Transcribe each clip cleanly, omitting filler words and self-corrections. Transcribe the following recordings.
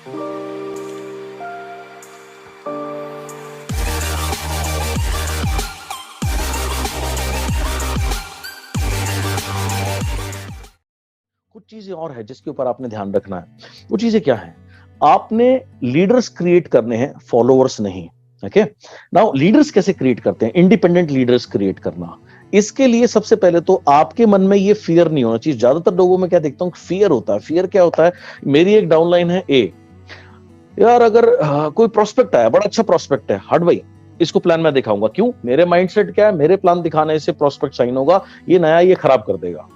कुछ चीजें और है जिसके ऊपर आपने ध्यान रखना है। वो चीजें क्या है? आपने लीडर्स क्रिएट करने हैं, फॉलोअर्स नहीं। ओके, नाउ लीडर्स कैसे क्रिएट करते हैं? इंडिपेंडेंट लीडर्स क्रिएट करना। इसके लिए सबसे पहले तो आपके मन में ये फियर नहीं होना चाहिए। ज्यादातर लोगों में क्या देखता हूं, फियर होता है। फियर क्या होता है? मेरी एक डाउनलाइन है ए, यार अगर कोई प्रोस्पेक्ट आया, बड़ा अच्छा प्रोस्पेक्ट है, हट भाई इसको प्लान में दिखाऊंगा। क्यों? मेरे माइंडसेट क्या है, मेरे प्लान दिखाने से प्रोस्पेक्ट साइन होगा, ये नया ये खराब कर देगा।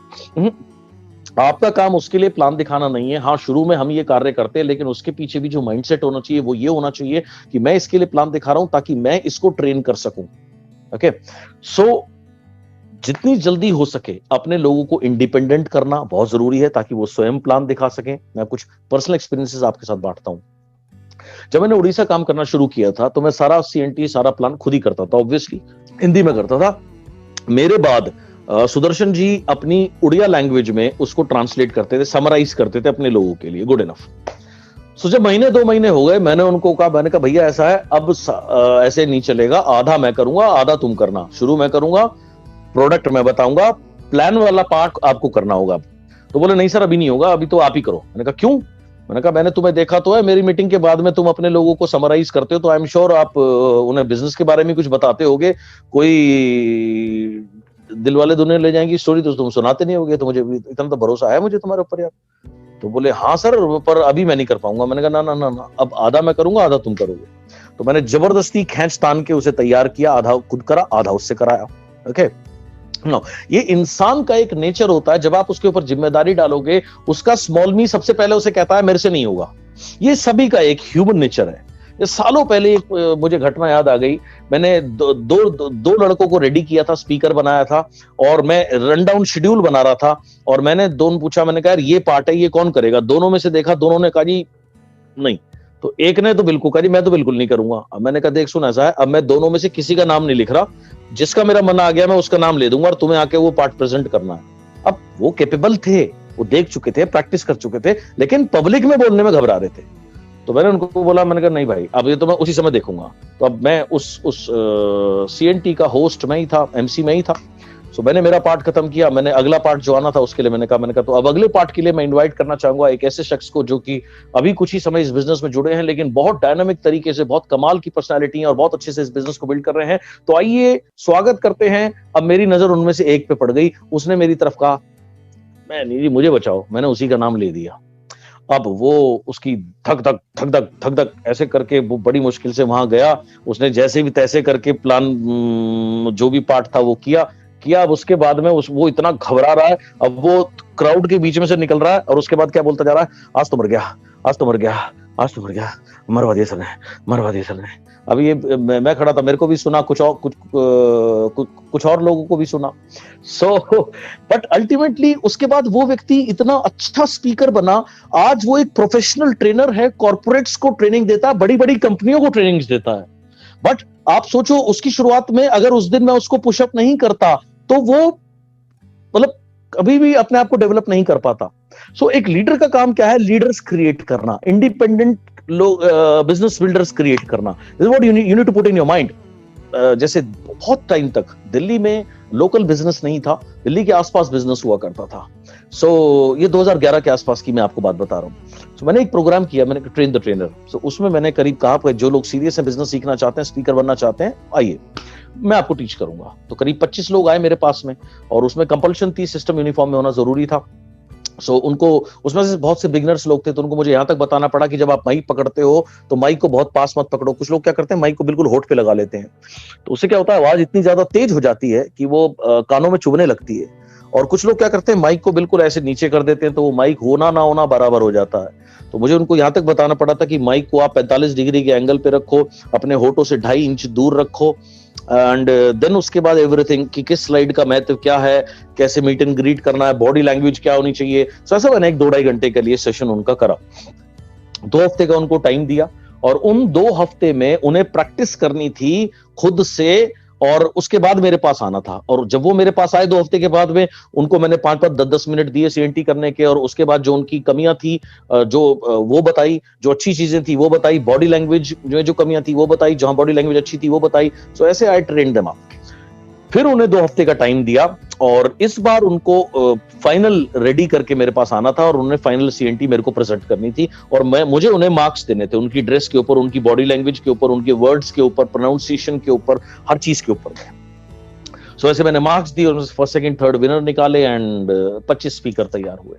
आपका काम उसके लिए प्लान दिखाना नहीं है। हाँ, शुरू में हम ये कार्य करते हैं, लेकिन उसके पीछे भी जो माइंडसेट होना चाहिए वो ये होना चाहिए कि मैं इसके लिए प्लान दिखा रहा हूं ताकि मैं इसको ट्रेन कर सकूं। ओके, सो जितनी जल्दी हो सके अपने लोगों को इंडिपेंडेंट करना बहुत जरूरी है ताकि वो स्वयं प्लान दिखा सकें। मैं कुछ पर्सनल एक्सपीरियंसेस आपके साथ बांटता हूं। जब मैंने उड़ीसा काम करना शुरू किया था तो मैं सारा सीएनटी, सारा प्लान खुद ही करता था। ऑब्वियसली हिंदी में करता था। मेरे बाद सुदर्शन जी अपनी उड़िया लैंग्वेज में उसको ट्रांसलेट करते थे, समराइज करते थे अपने लोगों के लिए। Good enough. सो जब महीने 2 महीने हो गए, मैंने उनको कहा, मैंने कहा भैया ऐसा है, अब ऐसे नहीं चलेगा, आधा मैं करूंगा आधा तुम करना। शुरू मैं करूंगा, प्रोडक्ट मैं बताऊंगा, प्लान वाला पार्ट आपको करना होगा। तो बोले नहीं सर अभी नहीं होगा, अभी तो आप ही करो। मैंने कहा क्यों? मैंने कहा मैंने तुम्हें देखा तो है, मेरी मीटिंग के बाद में तुम अपने लोगों को समराइज करते हो, तो आई एम श्योर आप उन्हें बिजनेस के बारे में कुछ बताते होगे। कोई दिल वाले दुनिया ले जाएंगी स्टोरी तो तुम सुनाते नहीं होगे। तो मुझे इतना तो भरोसा है मुझे तुम्हारे ऊपर यार। तो बोले हाँ सर, पर अभी मैं नहीं कर पाऊंगा। मैंने कहा ना ना ना ना, अब आधा मैं करूंगा आधा तुम करोगे। तो मैंने जबरदस्ती खींच तान के उसे तैयार किया, आधा खुद करा आधा उससे कराया। ओके, नो, ये इंसान का एक नेचर होता है। जब आप उसके ऊपर जिम्मेदारी डालोगे, उसका स्मॉल मी सबसे पहले उसे कहता है मेरे से नहीं होगा। ये सभी का एक ह्यूमन नेचर है। ये सालों पहले एक मुझे घटना याद आ गई। मैंने दो लड़कों को रेडी किया था, स्पीकर बनाया था और मैं रन डाउन शेड्यूल बना रहा था। और मैंने दोनों पूछा, मैंने कहा ये पार्ट है, ये कौन करेगा? दोनों में से देखा, दोनों ने कहा जी नहीं। तो एक ने तो बिल्कुल कहा जी मैं तो बिल्कुल नहीं करूंगा। अब मैंने कहा देख सुन, ऐसा है, अब मैं दोनों में से किसी का नाम नहीं लिख रहा, जिसका मेरा मन आ गया मैं उसका नाम ले दूंगा और तुम्हें आके वो पार्ट प्रेजेंट करना है। अब वो कैपेबल थे, वो देख चुके थे, प्रैक्टिस कर चुके थे, लेकिन पब्लिक में बोलने में घबरा रहे थे। तो मैंने उनको बोला, मैंने कहा नहीं भाई, अब ये तो मैं उसी समय देखूंगा। तो अब मैं उस सीएनटी का होस्ट मैं ही था, एमसी मैं ही था। सो मैंने मेरा पार्ट खत्म किया। मैंने अगला पार्ट जो आना था उसके लिए मैंने कहा तो अब अगले पार्ट के लिए मैं इनवाइट करना चाहूंगा एक ऐसे शख्स को जो कि अभी कुछ ही समय इस बिजनेस में जुड़े हैं, लेकिन बहुत डायनामिक तरीके से, बहुत कमाल की पर्सनालिटी है और बहुत अच्छे से इस बिजनेस को बिल्ड कर रहे हैं। तो आइए स्वागत करते हैं। अब मेरी नजर उनमें से एक पे पड़ गई। उसने मेरी तरफ कहा, मैं नहीं जी मुझे बचाओ। मैंने उसी का नाम ले दिया। अब वो उसकी धक धक धक धक धक धक ऐसे करके वो बड़ी मुश्किल से वहां गया। उसने जैसे भी तैसे करके प्लान जो भी पार्ट था वो किया। अब उसके बाद में वो इतना घबरा रहा है। अब वो क्राउड के बीच में से निकल रहा है और उसके बाद क्या बोलता जा रहा है, आज तो मर गया, आज तो मर गया, आज तो मर गया, मरवा दिया सर ने, मरवा दिया सर ने। अब ये मैं खड़ा था, मेरे को भी सुना, कुछ और लोगों को भी सुना। बट अल्टीमेटली उसके बाद वो व्यक्ति इतना अच्छा स्पीकर बना। आज वो एक प्रोफेशनल ट्रेनर है, कॉर्पोरेट्स को ट्रेनिंग देता है, बड़ी बड़ी कंपनियों को ट्रेनिंग देता है। बट आप सोचो उसकी शुरुआत में अगर उस दिन मैं उसको पुशअप नहीं करता तो वो मतलब कभी भी अपने आप को डेवलप नहीं कर पाता। सो एक लीडर का काम क्या है? लीडर्स क्रिएट करना, इंडिपेंडेंट बिजनेस बिल्डर्स क्रिएट करना। This is what you need to put in your mind. जैसे बहुत टाइम तक दिल्ली में लोकल बिजनेस नहीं था, दिल्ली के आसपास बिजनेस हुआ करता था। ये 2011 के आसपास की मैं आपको बात बता रहा हूँ। मैंने एक प्रोग्राम किया, मैंने ट्रेन द ट्रेनर। उसमें मैंने करीब कहा जो लोग सीरियस है, बिजनेस सीखना चाहते हैं, स्पीकर बनना चाहते हैं, आइए मैं आपको टीच करूंगा। तो करीब 25 लोग आए मेरे पास में और उसमें कंपल्शन थी, सिस्टम यूनिफॉर्म में होना जरूरी था। उनको उसमें से बहुत से बिगिनर्स लोग थे, तो उनको मुझे यहां तक बताना पड़ा कि जब आप माइक पकड़ते हो तो माइक को बहुत पास मत पकड़ो। कुछ लोग क्या करते हैं, माइक को बिल्कुल होठ पे लगा लेते हैं, तो उससे क्या होता है, आवाज इतनी ज्यादा तेज हो जाती है कि वो कानों में चुभने लगती है। और कुछ लोग क्या करते हैं, माइक को बिल्कुल ऐसे नीचे कर देते हैं, तो वो माइक होना ना होना बराबर हो जाता है। तो मुझे उनको यहां तक बताना पड़ा था कि माइक को आप 45 डिग्री के एंगल पे रखो, अपने होठों से 2.5 इंच दूर रखो, एंड देन उसके बाद एवरीथिंग कि किस स्लाइड का महत्व क्या है, कैसे मीट एंड ग्रीट करना है, बॉडी लैंग्वेज क्या होनी चाहिए। ऐसा मैंने 1-2 घंटे के लिए सेशन उनका करा। 2 हफ्ते का उनको टाइम दिया और उन 2 हफ्ते में उन्हें प्रैक्टिस करनी थी खुद से और उसके बाद मेरे पास आना था। और जब वो मेरे पास आए 2 हफ्ते के बाद में, उनको मैंने 5-5 10-10 मिनट दिए सीएनटी करने के, और उसके बाद जो उनकी कमियां थी वो बताई, जो अच्छी चीजें थी वो बताई, बॉडी लैंग्वेज में जो कमियां थी वो बताई, जहां बॉडी लैंग्वेज अच्छी थी वो बताई। सो ऐसे आई ट्रेन देम अप। फिर उन्हें 2 हफ्ते का टाइम दिया, और इस बार उनको फाइनल रेडी करके मेरे पास आना था, और उन्हें फाइनल सीएनटी मेरे को प्रेजेंट करनी थी, और मुझे उन्हें मार्क्स देने थे उनकी ड्रेस के ऊपर, उनकी बॉडी लैंग्वेज के ऊपर, उनके वर्ड्स के ऊपर, प्रोनाउंसिएशन के ऊपर, हर चीज के ऊपर। सो ऐसे मैंने मार्क्स दिए, और फर्स्ट सेकंड थर्ड विनर निकाले, एंड 25 स्पीकर तैयार हुए।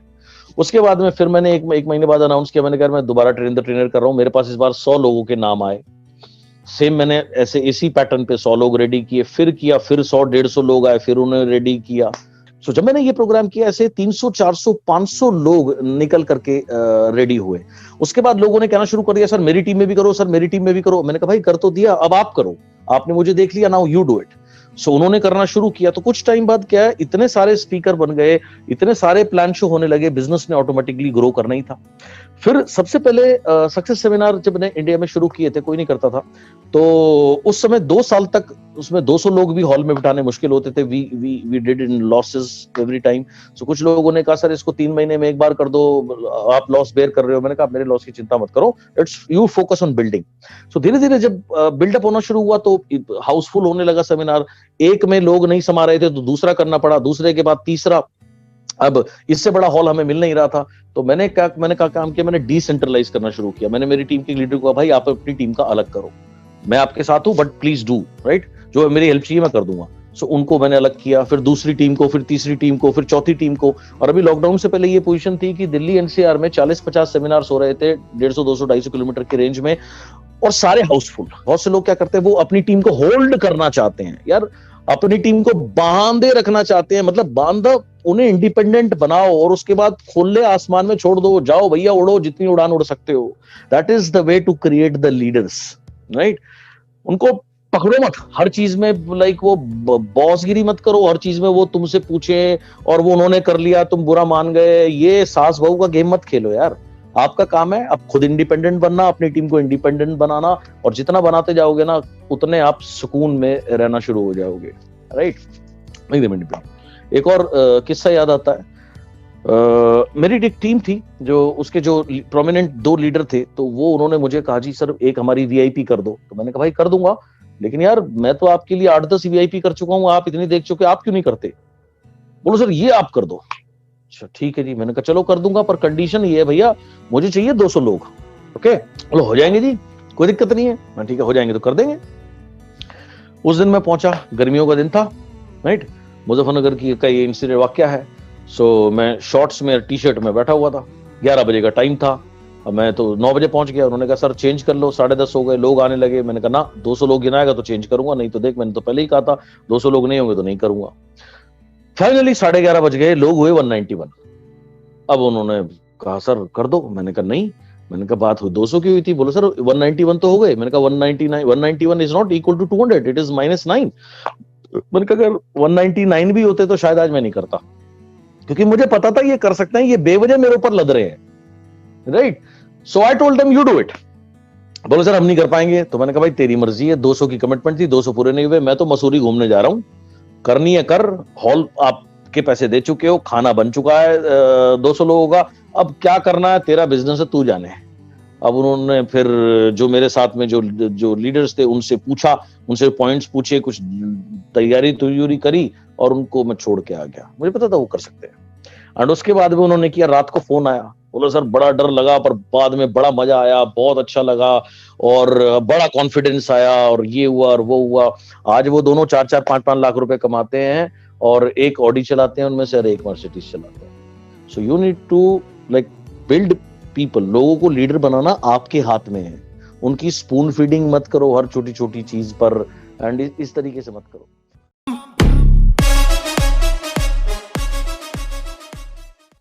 उसके बाद में फिर मैंने एक महीने बाद अनाउंस किया, मैंने कहा मैं दोबारा ट्रेन द ट्रेनर कर रहा हूँ। मेरे पास इस बार 100 लोगों के नाम आए। सेम मैंने ऐसे इसी पैटर्न पे 100 लोग रेडी किए, फिर किया, फिर 100-150 लोग आए, फिर उन्हें रेडी किया। सो जब मैंने ये प्रोग्राम किया, ऐसे 300-400-500 लोग निकल करके रेडी हुए। उसके बाद लोगों ने कहना शुरू कर दिया, सर मेरी टीम में भी करो, सर मेरी टीम में भी करो। मैंने कहा भाई कर तो दिया, अब आप करो, आपने मुझे देख लिया, नाउ यू डू इट। सो उन्होंने करना शुरू किया। तो कुछ टाइम बाद क्या है, इतने सारे स्पीकर बन गए, इतने सारे प्लान शो होने लगे, बिजनेस ने ऑटोमेटिकली ग्रो करना ही था। फिर सबसे पहले सक्सेस सेमिनार जब मैंने इंडिया में शुरू किए थे, कोई नहीं करता था, तो उस समय 2 साल तक उसमें 200 लोग भी हॉल में बिठाने मुश्किल होते थे। We did in losses every time. So कुछ लोगों ने कहा सर इसको 3 महीने में एक बार कर दो, आप लॉस बेयर कर रहे हो। मैंने कहा मेरे लॉस की चिंता मत करो, it's you focus on building. So धीरे धीरे जब बिल्डअप होना शुरू हुआ, तो हाउसफुल होने लगा सेमिनार। एक में लोग नहीं समा रहे थे, तो दूसरा करना पड़ा, दूसरे के बाद तीसरा। अब इससे बड़ा हॉल हमें मिल नहीं रहा था, तो मैंने कहा काम किया, मैंने डिसेंट्रलाइज करना शुरू किया। मैंने मेरी टीम के लीडर को कहा भाई आप अपनी टीम का अलग करो, मैं आपके साथ हूं बट प्लीज डू राइट, जो मेरी हेल्प चाहिए मैं कर दूंगा। सो उनको मैंने अलग किया, फिर दूसरी टीम को, फिर तीसरी टीम को, फिर चौथी टीम को। और अभी लॉकडाउन से पहले ये पोजीशन थी कि दिल्ली एनसीआर में 40-50 सेमिनार्स हो रहे थे 150-200-250 किलोमीटर की रेंज में, और सारे हाउसफुल। बहुत से लोग क्या करते हैं, वो अपनी टीम को होल्ड करना चाहते हैं यार, अपनी टीम को बांधे रखना चाहते हैं, मतलब बांधा, उन्हें इंडिपेंडेंट बनाओ और उसके बाद खुले आसमान में छोड़ दो, जाओ भैया उड़ो, जितनी उड़ान उड़ सकते हो। That is the way to create the leaders, right. उनको पकड़ो मत हर चीज में, लाइक वो बॉसगिरी मत करो हर चीज में, वो तुमसे पूछे और वो उन्होंने कर लिया तुम बुरा मान गए, ये सास बहू का गेम मत खेलो यार। आपका काम है अब खुद इंडिपेंडेंट बनना, अपनी टीम को इंडिपेंडेंट बनाना, और जितना बनाते जाओगे ना उतने आप सुकून में रहना शुरू हो जाओगे, राइट। एक और किस्सा याद आता है। मेरी एक टीम थी, जो उसके जो प्रोमिनेंट 2 लीडर थे, तो वो उन्होंने मुझे कहा जी सर एक हमारी वीआईपी कर दो। तो मैंने कहा भाई कर दूंगा, लेकिन यार मैं तो आपके लिए 8-10 वीआईपी कर चुका हूँ, आप इतनी देख चुके, आप क्यों नहीं करते? बोलो सर ये आप कर दो। अच्छा ठीक है जी। मैंने कहा चलो कर दूंगा, पर कंडीशन ये है भैया, मुझे चाहिए 200 लोग। ओके, बोलो हो जाएंगे जी, कोई दिक्कत नहीं है। मैं ठीक है हो जाएंगे तो कर देंगे। उस दिन मैं पहुंचा, गर्मियों का दिन था, राइट। मुजफ्फरनगर का ये इंसिडेंट वाकया है। सो मैं शॉर्ट्स में टी शर्ट में बैठा हुआ था, 11 बजे का टाइम था। अब मैं तो 9 बजे पहुंच गया। उन्होंने कहा सर चेंज कर लो, 10:30 हो गए, लोग आने लगे। मैंने कहा ना 200 लोग गिनाएगा तो चेंज करूंगा, नहीं तो देख मैंने तो पहले ही कहा था 200 लोग नहीं होंगे तो नहीं करूंगा। फाइनली 11:30 बज गए, लोग हुए 191। अब उन्होंने कहा सर कर दो। मैंने कहा नहीं। मैंने कहा बात 200 की हुई थी। बोलो सर 191 तो हो गए। मैंने कहा 199 191 is not equal to 200, it is -9। मैंने कहा अगर 199 भी होते तो शायद आज मैं नहीं करता, क्योंकि मुझे पता था ये कर सकते हैं, ये बेवजह मेरे ऊपर लद रहे हैं, right. So I told them you do it. बोलो सर हम नहीं कर पाएंगे। तो मैंने कहा भाई तेरी मर्जी है, 200 की कमिटमेंट थी, 200 पूरे नहीं हुए, मैं तो मसूरी घूमने जा रहा हूं, करनी है कर, हॉल आपके पैसे दे चुके हो, खाना बन चुका है 200 लोगों का, अब क्या करना है तेरा बिजनेस है, तू जाने। अब उन्होंने फिर जो मेरे साथ में जो लीडर्स थे उनसे पूछा, उनसे पॉइंट्स पूछे, कुछ तैयारी करी, और उनको मैं छोड़ के आ गया। मुझे पता था वो कर सकते हैं। एंड उसके बाद भी उन्होंने किया, रात को फोन आया, बोलो सर बड़ा डर लगा पर बाद में बड़ा मजा आया, बहुत अच्छा लगा और बड़ा कॉन्फिडेंस आया, और ये हुआ और वो हुआ। आज वो दोनों 4-4, 5-5 लाख रुपए कमाते हैं, और एक ऑडी चलाते हैं उनमें से, और एक मर्सिडीज चलाते हैं। So you need to like build people. लोगों को लीडर बनाना आपके हाथ में है, उनकी स्पून फीडिंग मत करो हर छोटी छोटी चीज पर, एंड इस तरीके से मत करो।